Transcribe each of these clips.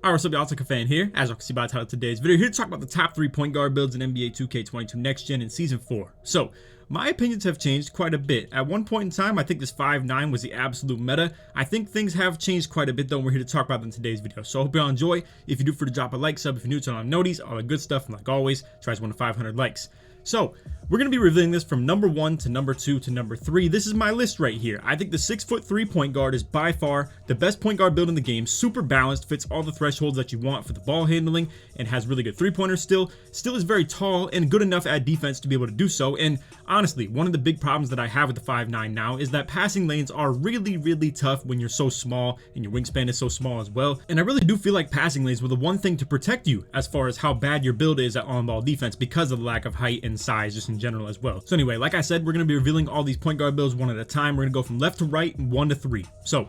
Alright, what's up y'all, LakerFan here. As you can see by the title of today's video, here to talk about the top 3 point guard builds in NBA 2K22 Next Gen in Season 4. So, my opinions have changed quite a bit. At one point in time, I think this 5'9" was the absolute meta. I think things have changed quite a bit though, and we're here to talk about them in today's video. So I hope y'all enjoy. If you do, to drop a like, sub if you're new, turn on noties, all the good stuff, and like always, try to 1 to 500 likes. So, we're going to be revealing this from number 1 to number 2 to number 3. This is my list right here. I think the 6'3" point guard is by far the best point guard build in the game. Super balanced, fits all the thresholds that you want for the ball handling, and has really good three-pointers still. Still is very tall and good enough at defense to be able to do so. And honestly, one of the big problems that I have with the 5'9" now is that passing lanes are really tough when you're so small and your wingspan is so small as well. And I really do feel like passing lanes were the one thing to protect you as far as how bad your build is at on-ball defense because of the lack of height and size just in general as well. So anyway, like I said, we're going to be revealing all these point guard builds one at a time. We're going to go from left to right, 1 to 3. So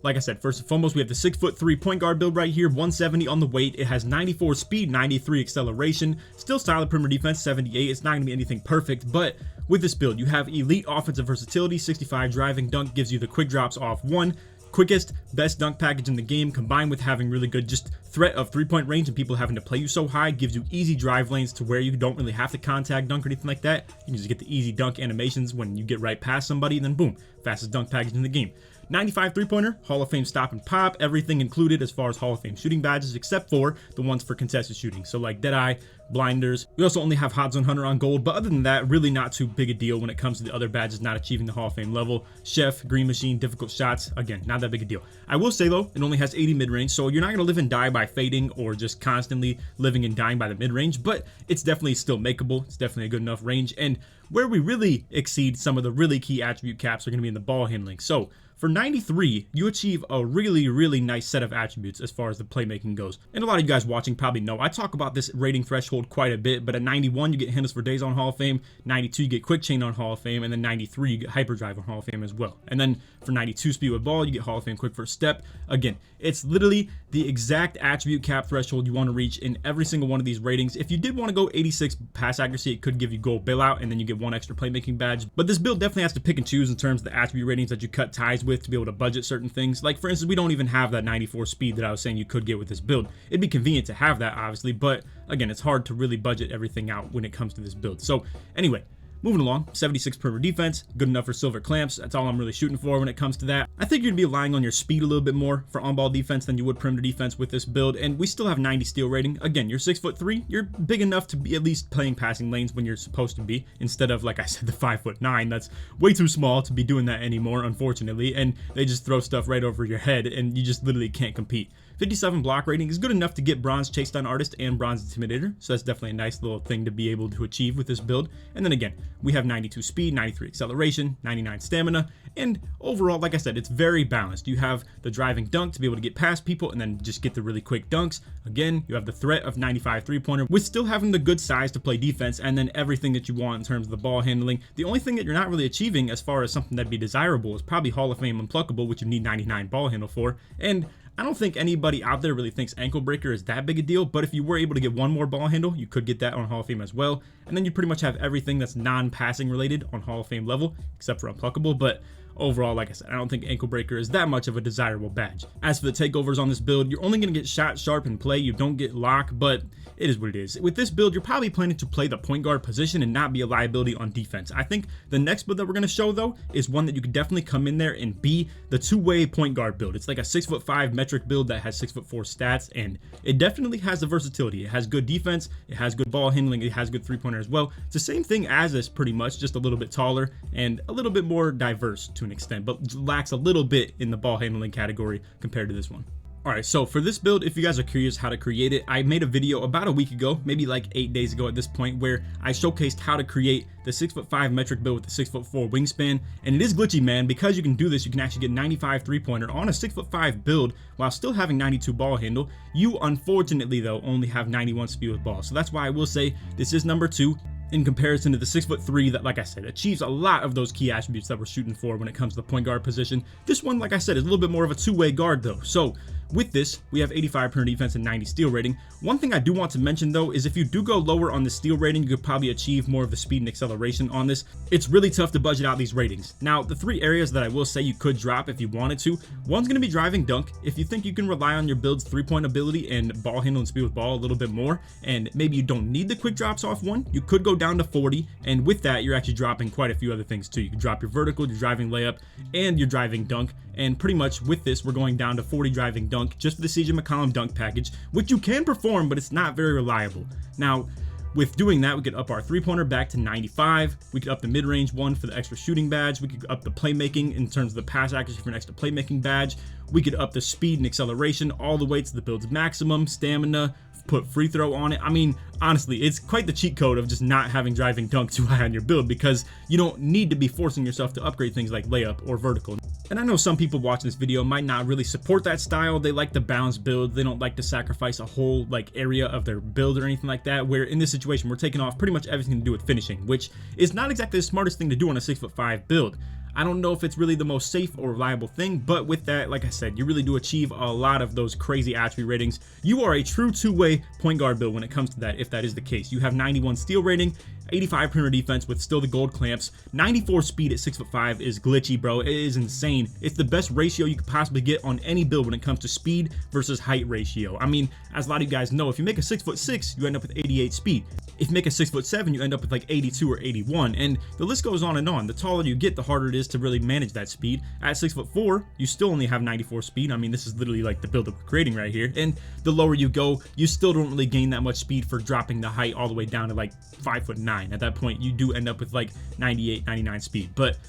like I said, first and foremost, we have the 6'3" point guard build right here, 170 on the weight. It has 94 speed, 93 acceleration, still solid perimeter defense, 78. It's not going to be anything perfect, but with this build, you have elite offensive versatility, 65 driving dunk, gives you the quick drops off 1. Quickest, best dunk package in the game, combined with having really good just threat of three-point range and people having to play you so high, gives you easy drive lanes to where you don't really have to contact dunk or anything like that. You can just get the easy dunk animations when you get right past somebody, and then boom, fastest dunk package in the game. 95 three-pointer, Hall of Fame stop and pop, everything included as far as Hall of Fame shooting badges, except for the ones for contested shooting. So like Deadeye, blinders. We also only have Hot Zone Hunter on gold, but other than that, really not too big a deal when it comes to the other badges not achieving the Hall of Fame level. Chef, Green Machine, difficult shots, again, not that big a deal. I will say though, it only has 80 mid-range, so you're not gonna live and die by fading or just constantly living and dying by the mid-range, but it's definitely still makeable. It's definitely a good enough range, and where we really exceed some of the really key attribute caps are gonna be in the ball handling. So for 93, you achieve a really nice set of attributes as far as the playmaking goes. And a lot of you guys watching probably know I talk about this rating threshold quite a bit, but at 91, you get Handles for Days on Hall of Fame, 92, you get Quick Chain on Hall of Fame, and then 93, you get Hyperdrive on Hall of Fame as well. And then for 92 speed with ball, you get Hall of Fame Quick First Step. Again, it's literally the exact attribute cap threshold you want to reach in every single one of these ratings. If you did want to go 86 pass accuracy, it could give you gold bailout, and then you get 1 extra playmaking badge. But this build definitely has to pick and choose in terms of the attribute ratings that you cut ties with to be able to budget certain things. Like for instance, we don't even have that 94 speed that I was saying you could get with this build. It'd be convenient to have that obviously, but again, it's hard to really budget everything out when it comes to this build. So anyway, moving along, 76 perimeter defense, good enough for silver clamps. That's all I'm really shooting for when it comes to that. I think you'd be relying on your speed a little bit more for on-ball defense than you would perimeter defense with this build, and we still have 90 steal rating. Again, you're 6'3", you're big enough to be at least playing passing lanes when you're supposed to be, instead of, like I said, the 5'9". That's way too small to be doing that anymore, unfortunately, and they just throw stuff right over your head, and you just literally can't compete. 57 block rating is good enough to get bronze chase down artist and bronze intimidator, so that's definitely a nice little thing to be able to achieve with this build. And then again, we have 92 speed, 93 acceleration, 99 stamina, and overall, like I said, it's very balanced. You have the driving dunk to be able to get past people and then just get the really quick dunks. Again, you have the threat of 95 three-pointer with still having the good size to play defense, and then everything that you want in terms of the ball handling. The only thing that you're not really achieving as far as something that'd be desirable is probably Hall of Fame Unpluckable, which you need 99 ball handle for. And I don't think anybody out there really thinks ankle breaker is that big a deal, but if you were able to get 1 more ball handle, you could get that on Hall of Fame as well. And then you pretty much have everything that's non-passing related on Hall of Fame level, except for Unpluckable. But overall, like I said, I don't think ankle breaker is that much of a desirable badge. As for the takeovers on this build, you're only going to get shot sharp in play. You don't get lock, but it is what it is. With this build, you're probably planning to play the point guard position and not be a liability on defense. I think the next build that we're going to show though is one that you could definitely come in there and be the two-way point guard build. It's like a 6'5" metric build that has 6'4" stats, and it definitely has the versatility. It has good defense, it has good ball handling, it has good three-pointer as well. It's the same thing as this pretty much, just a little bit taller and a little bit more diverse to an extent, but lacks a little bit in the ball handling category compared to this one. Alright, so for this build, if you guys are curious how to create it, I made a video about a week ago, maybe like 8 days ago at this point, where I showcased how to create the 6'5" metric build with the 6'4" wingspan. And it is glitchy, man. Because you can do this, you can actually get 95 three-pointer on a 6'5" build while still having 92 ball handle. You unfortunately though only have 91 speed with ball, so that's why I will say this is number 2 in comparison to the 6'3" that, like I said, achieves a lot of those key attributes that we're shooting for when it comes to the point guard position. This one, like I said, is a little bit more of a two-way guard though. So With this, we have 85 perimeter defense and 90 steal rating. One thing I do want to mention though is if you do go lower on the steal rating, you could probably achieve more of the speed and acceleration on this. It's really tough to budget out these ratings. Now, the 3 areas that I will say you could drop if you wanted to, one's going to be driving dunk. If you think you can rely on your build's 3-point ability and ball handle and speed with ball a little bit more, and maybe you don't need the quick drops off one, you could go down to 40, and with that, you're actually dropping quite a few other things too. You can drop your vertical, your driving layup, and your driving dunk. And pretty much with this, we're going down to 40 driving dunk just for the CJ McCollum dunk package, which you can perform, but it's not very reliable. Now, with doing that, we could up our 3-pointer back to 95. We could up the mid-range one for the extra shooting badge. We could up the playmaking in terms of the pass accuracy for an extra playmaking badge. We could up the speed and acceleration all the way to the build's maximum, stamina, put free throw on it. I mean, honestly, it's quite the cheat code of just not having driving dunk too high on your build, because you don't need to be forcing yourself to upgrade things like layup or vertical. And I know some people watching this video might not really support that style. They like the balanced build. They don't like to sacrifice a whole area of their build or anything like that, where in this situation, we're taking off pretty much everything to do with finishing, which is not exactly the smartest thing to do on a 6'5" build. I don't know if it's really the most safe or reliable thing, but with that, like I said, you really do achieve a lot of those crazy attribute ratings. You are a true two-way point guard build when it comes to that, if that is the case. You have 91 steal rating, 85 perimeter defense with still the gold clamps, 94 speed at 6'5" is glitchy, bro. It is insane. It's the best ratio you could possibly get on any build when it comes to speed versus height ratio. I mean, as a lot of you guys know, if you make a 6'6", you end up with 88 speed. If you make a 6'7", you end up with like 82 or 81, and the list goes on and on. The taller you get, the harder it is to really manage that speed. At 6'4", you still only have 94 speed. I mean, this is literally like the build that we're creating right here. And the lower you go, you still don't really gain that much speed for dropping the height all the way down to like 5'9". At that point, you do end up with like 98, 99 speed. But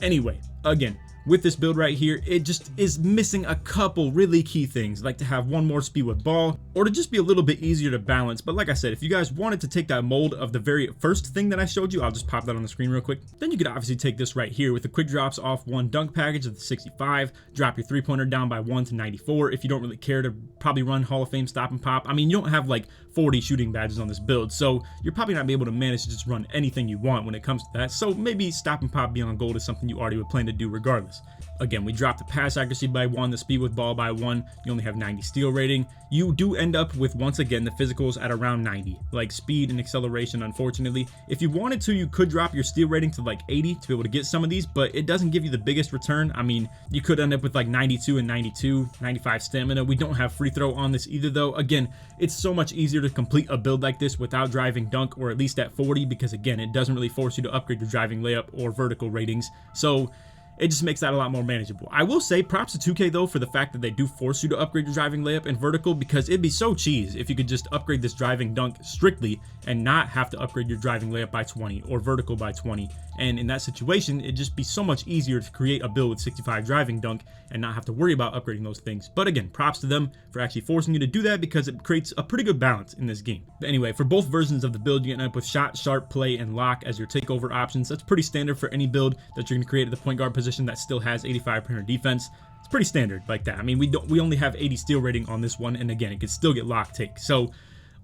anyway, again, with this build right here, it just is missing a couple really key things, like to have one more speed with ball, or to just be a little bit easier to balance. But like I said, if you guys wanted to take that mold of the very first thing that I showed you, I'll just pop that on the screen real quick. Then you could obviously take this right here with the quick drops off 1 dunk package of the 65, drop your 3-pointer down by 1 to 94 if you don't really care to probably run Hall of Fame stop and pop. I mean, you don't have like 40 shooting badges on this build, so you're probably not be able to manage to just run anything you want when it comes to that. So maybe stop and pop beyond gold is something you already would plan to do regardless. Again, we dropped the pass accuracy by 1, the speed with ball by 1. You only have 90 steal rating. You do end up with, once again, the physicals at around 90, like speed and acceleration, unfortunately. If you wanted to, you could drop your steal rating to like 80 to be able to get some of these, but it doesn't give you the biggest return. I mean, you could end up with like 92 and 92, 95 stamina. We don't have free throw on this either, though. Again, it's so much easier to complete a build like this without driving dunk, or at least at 40, because again, it doesn't really force you to upgrade your driving layup or vertical ratings. So it just makes that a lot more manageable. I will say props to 2K though for the fact that they do force you to upgrade your driving layup and vertical, because it'd be so cheese if you could just upgrade this driving dunk strictly and not have to upgrade your driving layup by 20 or vertical by 20. And in that situation, it'd just be so much easier to create a build with 65 driving dunk and not have to worry about upgrading those things. But again, props to them for actually forcing you to do that, because it creates a pretty good balance in this game. But anyway, for both versions of the build, you end up with shot, sharp, play, and lock as your takeover options. That's pretty standard for any build that you're going to create at the point guard position that still has 85 perimeter defense. It's pretty standard like that. I mean, we only have 80 steal rating on this one, and again, it could still get lock take. So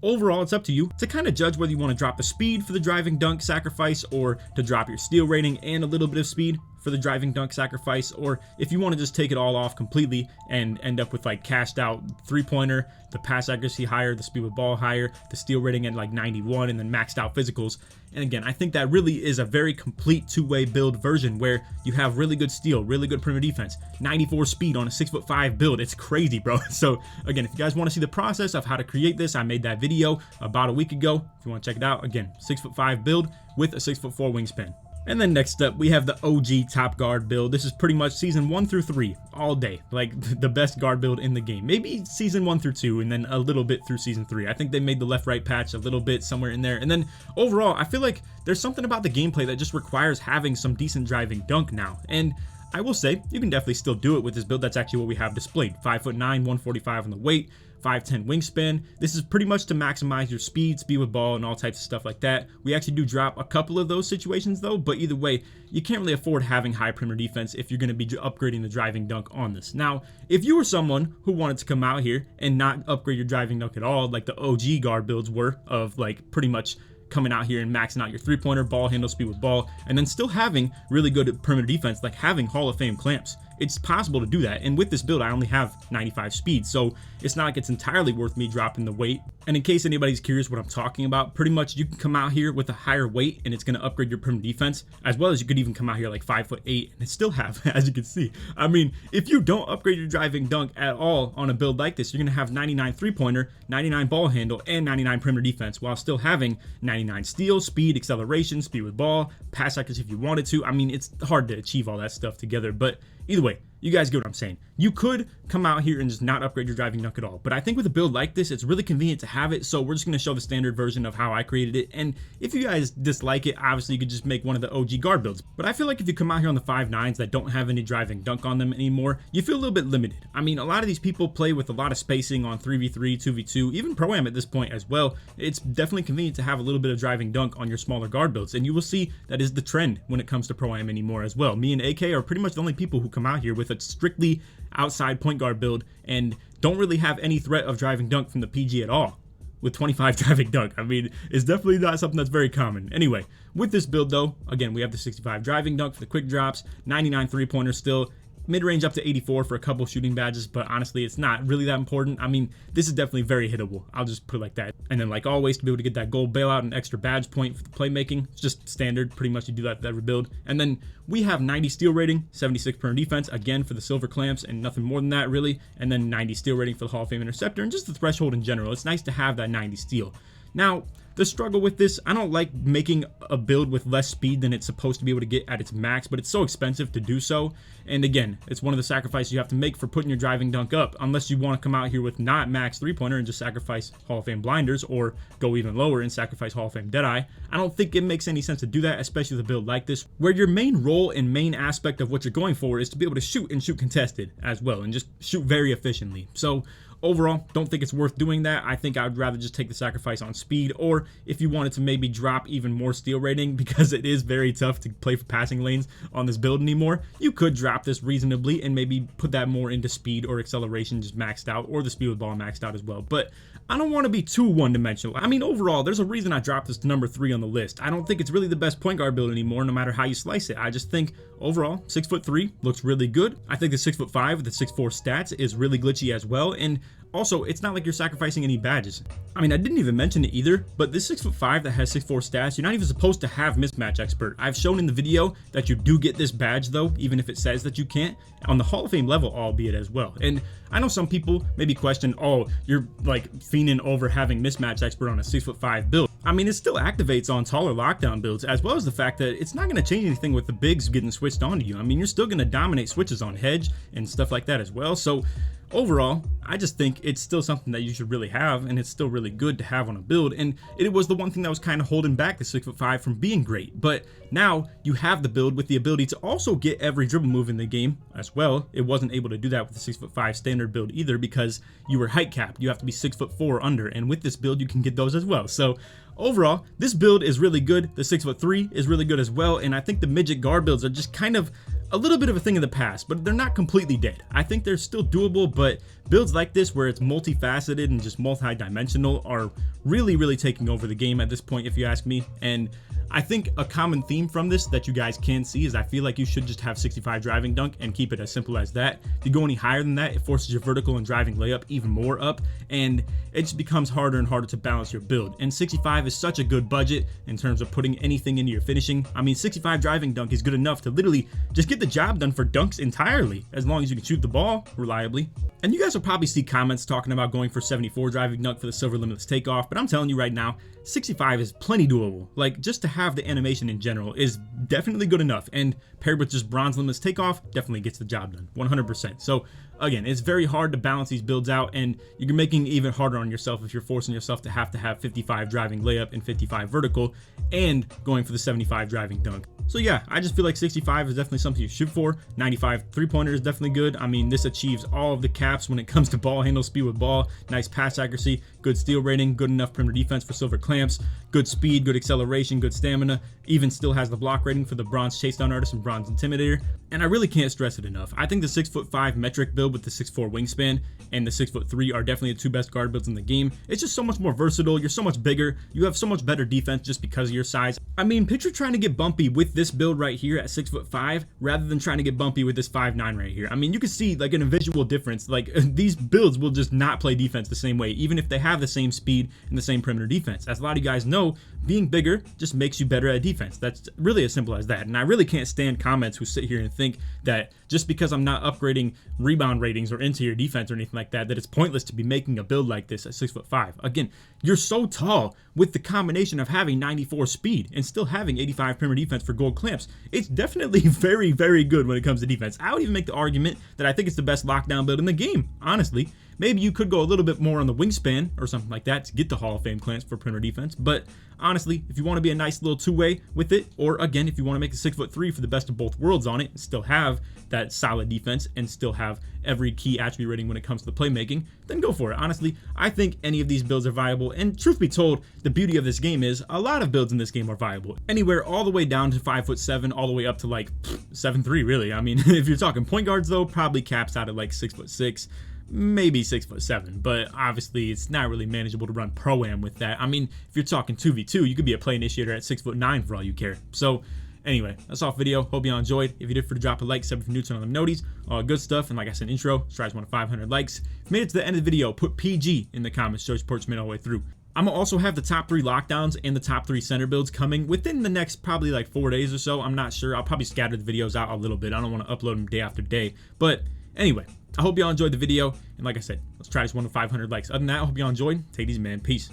overall, it's up to you to kind of judge whether you want to drop the speed for the driving dunk sacrifice, or to drop your steal rating and a little bit of speed for the driving dunk sacrifice, or if you want to just take it all off completely and end up with like cashed out 3-pointer, the pass accuracy higher, the speed with ball higher, the steal rating at like 91, and then maxed out physicals. And again, I think that really is a very complete two-way build version where you have really good steal, really good perimeter defense, 94 speed on a 6'5" build. It's crazy, bro. So again, if you guys want to see the process of how to create this, I made that video about a week ago. If you want to check it out, again, 6'5" build with a 6'4" wingspan. And then next up, we have the OG top guard build. This is pretty much season 1 through 3 all day, like the best guard build in the game. Maybe season 1 through 2, and then a little bit through season 3. I think they made the left-right patch a little bit somewhere in there. And then overall, I feel like there's something about the gameplay that just requires having some decent driving dunk now. And I will say, you can definitely still do it with this build. That's actually what we have displayed. 5'9", 145 on the weight, 5'10" wingspan. This is pretty much to maximize your speed with ball, and all types of stuff like that. We actually do drop a couple of those situations though, but either way, you can't really afford having high perimeter defense if you're going to be upgrading the driving dunk on this. Now, if you were someone who wanted to come out here and not upgrade your driving dunk at all, like the OG guard builds were, of like pretty much coming out here and maxing out your 3-pointer, ball handle, speed with ball, and then still having really good perimeter defense, like having Hall of Fame clamps. it's possible to do that. And with this build, I only have 95 speed, so it's not like it's entirely worth me dropping the weight. And in case anybody's curious what I'm talking about, pretty much you can come out here with a higher weight and it's going to upgrade your perimeter defense, as well as you could even come out here like 5'8" and still have, as you can see. I mean, if you don't upgrade your driving dunk at all on a build like this, you're going to have 99 3-pointer, 99 ball handle, and 99 perimeter defense, while still having 99 steal, speed, acceleration, speed with ball, pass accuracy if you wanted to. I mean, it's hard to achieve all that stuff together, but either way, you guys get what I'm saying. You could come out here and just not upgrade your driving dunk at all, but I think with a build like this, it's really convenient to have it, so we're just going to show the standard version of how I created it, and if you guys dislike it, obviously you could just make one of the OG guard builds. But I feel like if you come out here on the 5'9s that don't have any driving dunk on them anymore, you feel a little bit limited. I mean, a lot of these people play with a lot of spacing on 3v3, 2v2, even Pro-Am at this point as well. It's definitely convenient to have a little bit of driving dunk on your smaller guard builds, and you will see that is the trend when it comes to Pro-Am anymore as well. Me and AK are pretty much the only people who come out here with a strictly outside point guard build and don't really have any threat of driving dunk from the PG at all with 25 driving dunk. I mean, it's definitely not something that's very common. Anyway, with this build though, again, we have the 65 driving dunk for the quick drops, 99 3-pointer still, mid-range up to 84 for a couple shooting badges, but honestly, it's not really that important. I mean, this is definitely very hittable. I'll just put it like that. And then like always, to be able to get that gold bailout and extra badge point for the playmaking, it's just standard. Pretty much you do that with every build. And then we have 90 steal rating, 76 perimeter defense, again for the silver clamps and nothing more than that really. And then 90 steal rating for the Hall of Fame interceptor and just the threshold in general. It's nice to have that 90 steal. Now, the struggle with this, I don't like making a build with less speed than it's supposed to be able to get at its max, but it's so expensive to do so. And again, it's one of the sacrifices you have to make for putting your driving dunk up, unless you want to come out here with not max 3-pointer and just sacrifice Hall of Fame blinders, or go even lower and sacrifice Hall of Fame Deadeye. I don't think it makes any sense to do that, especially with a build like this, where your main role and main aspect of what you're going for is to be able to shoot and shoot contested as well, and just shoot very efficiently. So overall, don't think it's worth doing that. I think I'd rather just take the sacrifice on speed, or if you wanted to maybe drop even more steal rating, because it is very tough to play for passing lanes on this build anymore, you could drop this reasonably and maybe put that more into speed or acceleration just maxed out, or the speed with ball maxed out as well. But I don't want to be too one-dimensional. I mean, overall, there's a reason I dropped this to number 3 on the list. I don't think it's really the best point guard build anymore, no matter how you slice it. I just think overall, 6'3" looks really good. I think the 6'5" with the 6'4" stats is really glitchy as well, and also, it's not like you're sacrificing any badges. I mean, I didn't even mention it either, but this 6'5" that has 6'4" stats, you're not even supposed to have Mismatch Expert. I've shown in the video that you do get this badge though, even if it says that you can't, on the Hall of Fame level albeit as well. And I know some people maybe question, oh, you're like fiending over having Mismatch Expert on a 6'5" build. I mean, it still activates on taller lockdown builds, as well as the fact that it's not going to change anything with the bigs getting switched onto you. I mean, you're still going to dominate switches on hedge and stuff like that as well. So overall, I just think it's still something that you should really have, and it's still really good to have on a build. And it was the one thing that was kind of holding back the 6'5" from being great. But now you have the build with the ability to also get every dribble move in the game as well. It wasn't able to do that with the 6'5" standard build either, because you were height capped. You have to be 6'4" under, and with this build you can get those as well. So overall, this build is really good. The 6'3" is really good as well, and I think the midget guard builds are just kind of a little bit of a thing of the past, but they're not completely dead. I think they're still doable, but builds like this where it's multifaceted and just multi-dimensional are really taking over the game at this point, if you ask me. And I think a common theme from this that you guys can see is I feel like you should just have 65 driving dunk and keep it as simple as that. If you go any higher than that, it forces your vertical and driving layup even more up, and it just becomes harder and harder to balance your build. And 65 is such a good budget in terms of putting anything into your finishing. I mean, 65 driving dunk is good enough to literally just get the job done for dunks entirely, as long as you can shoot the ball reliably. And you guys will probably see comments talking about going for 74 driving dunk for the silver limitless takeoff, but I'm telling you right now, 65 is plenty doable. Like, just to have the animation in general is definitely good enough, and paired with just bronze limitless takeoff definitely gets the job done 100%. So again, it's very hard to balance these builds out, and you're making it even harder on yourself if you're forcing yourself to have 55 driving layup and 55 vertical and going for the 75 driving dunk. So yeah, I just feel like 65 is definitely something you shoot for. 95 3-pointer is definitely good. I mean, this achieves all of the caps when it comes to ball handle, speed with ball, nice pass accuracy, good steal rating, good enough perimeter defense for silver clamps, good speed, good acceleration, good stamina, even still has the block rating for the bronze chase down artist and bronze intimidator. And I really can't stress it enough. I think the 6'5" metric build with the 6'4" wingspan and the 6'3" are definitely the two best guard builds in the game. It's just so much more versatile. You're so much bigger. You have so much better defense just because of your size. I mean, picture trying to get bumpy with this build right here at 6'5" rather than trying to get bumpy with this 5'9" right here. I mean, you can see like in a visual difference. Like these builds will just not play defense the same way, even if they have the same speed and the same perimeter defense. As a lot of you guys know, being bigger just makes you better at defense. That's really as simple as that. And I really can't stand comments who sit here and think that just because I'm not upgrading rebound ratings or interior defense or anything like that, that it's pointless to be making a build like this at 6'5". Again, you're so tall with the combination of having 94 speed and still having 85 perimeter defense for gold clamps. It's definitely very, very good when it comes to defense. I would even make the argument that I think it's the best lockdown build in the game, honestly. Maybe you could go a little bit more on the wingspan or something like that to get the Hall of Fame clamps for perimeter defense. But honestly, if you want to be a nice little two-way with it, or again, if you want to make a 6'3" for the best of both worlds on it and still have that solid defense and still have every key attribute rating when it comes to the playmaking, then go for it. Honestly, I think any of these builds are viable. And truth be told, the beauty of this game is a lot of builds in this game are viable. Anywhere all the way down to 5'7", all the way up to like 7'3", really. I mean, if you're talking point guards though, probably caps out at like 6'6". Maybe 6'7", but obviously it's not really manageable to run pro-am with that. I mean, if you're talking 2v2, you could be a play initiator at 6'9" for all you care. So anyway, that's all for the video. Hope you all enjoyed. If you did, drop a like, sub if you're new to them noties, all good stuff. And like I said, intro, strives 1 to 500 likes. If you made it to the end of the video, put PG in the comments, show support made all the way through. I'm gonna also have the top 3 lockdowns and the top 3 center builds coming within the next probably like 4 days or so. I'm not sure. I'll probably scatter the videos out a little bit. I don't want to upload them day after day. But anyway, I hope y'all enjoyed the video. And like I said, let's try this 1 to 500 likes. Other than that, I hope y'all enjoyed. Take it easy, man. Peace.